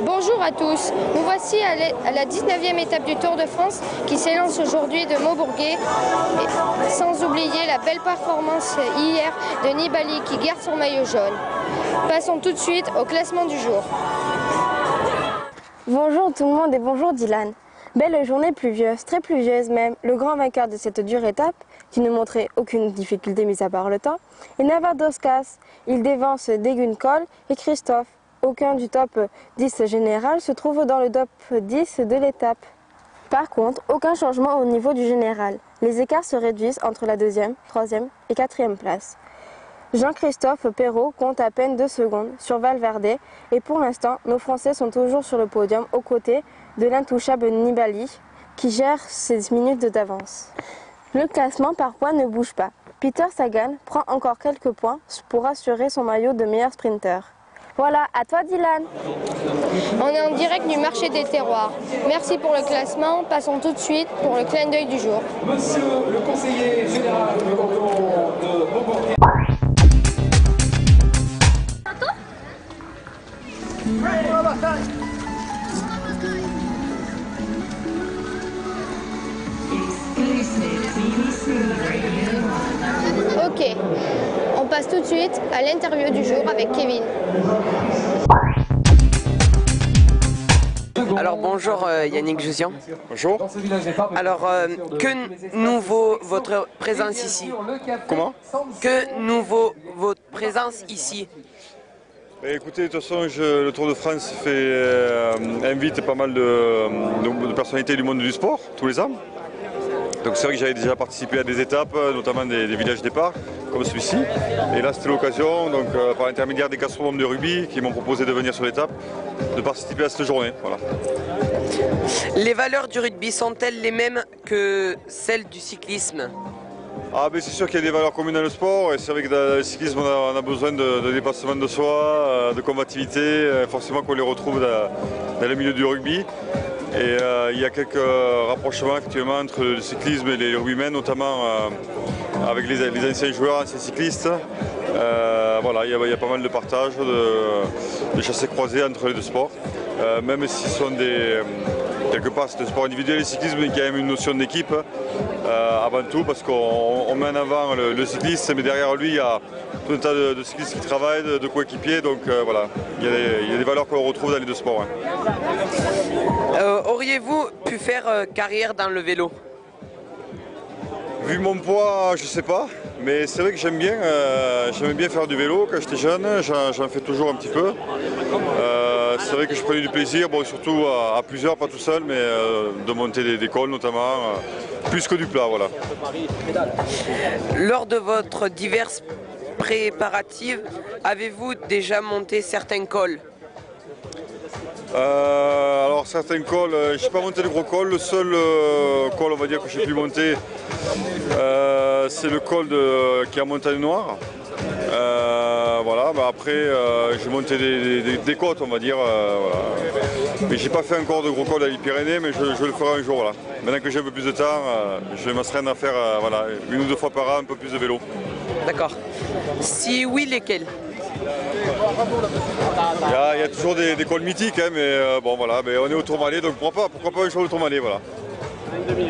Bonjour à tous, nous voici à la 19e étape du Tour de France qui s'élance aujourd'hui de Maubourguet, sans oublier la belle performance hier de Nibali qui garde son maillot jaune. Passons tout de suite au classement du jour. Bonjour tout le monde et bonjour Dylan. Belle journée pluvieuse, très pluvieuse même. Le grand vainqueur de cette dure étape, qui ne montrait aucune difficulté mis à part le temps, est Navardoskas. Il dévance Deguncol et Christophe. Aucun du top 10 général se trouve dans le top 10 de l'étape. Par contre, aucun changement au niveau du général. Les écarts se réduisent entre la 2e, 3e et 4e place. Jean-Christophe Perrault compte à peine 2 secondes sur Valverde et pour l'instant, nos Français sont toujours sur le podium aux côtés de l'intouchable Nibali qui gère ses minutes d'avance. Le classement par points ne bouge pas. Peter Sagan prend encore quelques points pour assurer son maillot de meilleur sprinter. Voilà, à toi Dylan. On est en direct du marché des terroirs. Merci pour le classement. Passons tout de suite pour le clin d'œil du jour. Monsieur le conseiller général du canton de Maubourguet. Ok, on passe tout de suite à l'interview du jour avec Kevin. Alors bonjour Yannick Jouzian. Bonjour. Alors que nouveau votre présence ici? Comment? Que nouveau votre présence ici? Écoutez, de toute façon, le Tour de France invite pas mal de personnalités du monde du sport tous les ans. Donc c'est vrai que j'avais déjà participé à des étapes, notamment des villages départ, comme celui-ci. Et là c'était l'occasion, donc par l'intermédiaire des gastronomes de rugby qui m'ont proposé de venir sur l'étape, de participer à cette journée. Voilà. Les valeurs du rugby sont-elles les mêmes que celles du cyclisme? Ah ben c'est sûr qu'il y a des valeurs communes dans le sport et c'est vrai que dans le cyclisme on a besoin de dépassement de soi, de combativité, forcément qu'on les retrouve dans le milieu du rugby. Et il y a quelques rapprochements effectivement entre le cyclisme et les rugbymen, notamment avec les anciens joueurs, anciens cyclistes. Voilà, il y a pas mal de partage, de chassés croisés entre les deux sports. Même si ce sont quelque part c'est un sport individuel, le cyclisme, il y a quand même une notion d'équipe avant tout, parce qu'on met en avant le cycliste, mais derrière lui il y a tout un tas de cyclistes qui travaillent, de coéquipiers, donc voilà, il y a des valeurs qu'on retrouve dans les deux sports. Ouais. Auriez-vous pu faire carrière dans le vélo? Vu mon poids, je sais pas, mais c'est vrai que j'aimais bien faire du vélo quand j'étais jeune, j'en fais toujours un petit peu. C'est vrai que je prenais du plaisir, bon, surtout à plusieurs, pas tout seul, mais de monter des cols notamment, plus que du plat, voilà. Lors de votre diverses préparatives, avez-vous déjà monté certains cols? Alors certains cols, je n'ai pas monté de gros cols, le seul col on va dire que j'ai pu monter c'est le col qui est en Montagne Noire. Voilà, bah après j'ai monté des côtes on va dire, voilà. Mais j'ai pas fait encore de gros cols dans les Pyrénées, mais je le ferai un jour. Voilà. Maintenant que j'ai un peu plus de temps, je vais m'astreindre à faire voilà, 1 ou 2 fois par an un peu plus de vélo. D'accord. Si oui, lesquels? Il y a toujours des cols mythiques, hein, mais bon voilà, mais on est au Tourmalet, donc pourquoi pas un jour au Tourmalet, voilà.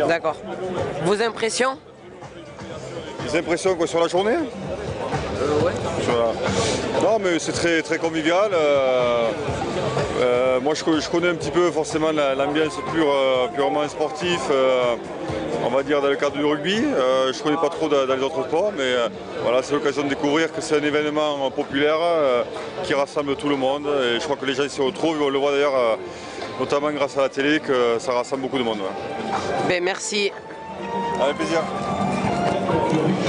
D'accord. Vos impressions? Les impressions quoi, sur la journée? Ouais. Non mais c'est très, très convivial. Moi je connais un petit peu forcément l'ambiance purement sportive, on va dire dans le cadre du rugby. Je ne connais pas trop dans les autres sports, mais voilà, c'est l'occasion de découvrir que c'est un événement populaire qui rassemble tout le monde. Et je crois que les gens s'y retrouvent, on le voit d'ailleurs notamment grâce à la télé que ça rassemble beaucoup de monde. Ouais. Ben, merci. Avec plaisir.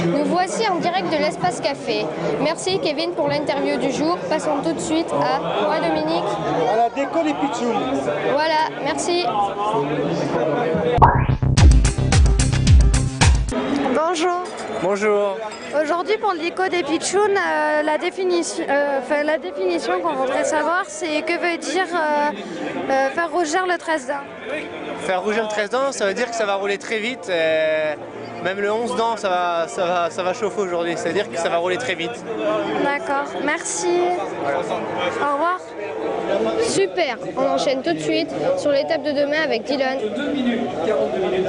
Nous voici en direct de l'Espace Café. Merci Kevin pour l'interview du jour. Passons tout de suite à ouais, Dominique. À la déco des pitchouns. Voilà, merci. Bonjour. Bonjour. Aujourd'hui pour le déco des pitchouns, la définition qu'on voudrait savoir, c'est que veut dire faire rougir le 13 dents. Faire rougir le 13 dents, ça veut dire que ça va rouler très vite. Même le 11 dents, ça va chauffer aujourd'hui. C'est-à-dire que ça va rouler très vite. D'accord, merci. Voilà. Au revoir. Super, on enchaîne tout de suite sur l'étape de demain avec Dylan. 2 minutes 42 minutes.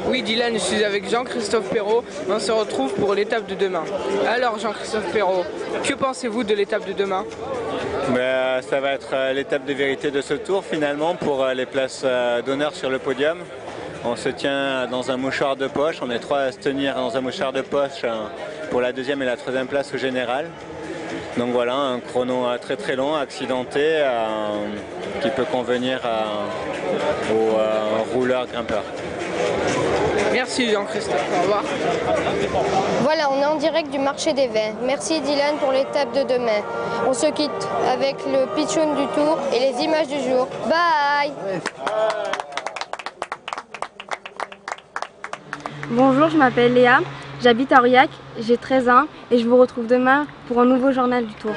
Oui Dylan, je suis avec Jean-Christophe Perrault, on se retrouve pour l'étape de demain. Alors Jean-Christophe Perrault, que pensez-vous de l'étape de demain? Ça va être l'étape de vérité de ce tour finalement pour les places d'honneur sur le podium. On se tient dans un mouchoir de poche, on est 3 à se tenir dans un mouchoir de poche pour la 2e et la 3e place au général. Donc voilà, un chrono très très long, accidenté, qui peut convenir aux rouleurs grimpeurs. Merci Jean-Christophe, au revoir. Voilà, on est en direct du marché des vins. Merci Dylan pour l'étape de demain. On se quitte avec le pitchoun du tour et les images du jour. Bye! Bonjour, je m'appelle Léa, j'habite à Aurillac, j'ai 13 ans et je vous retrouve demain pour un nouveau journal du Tour.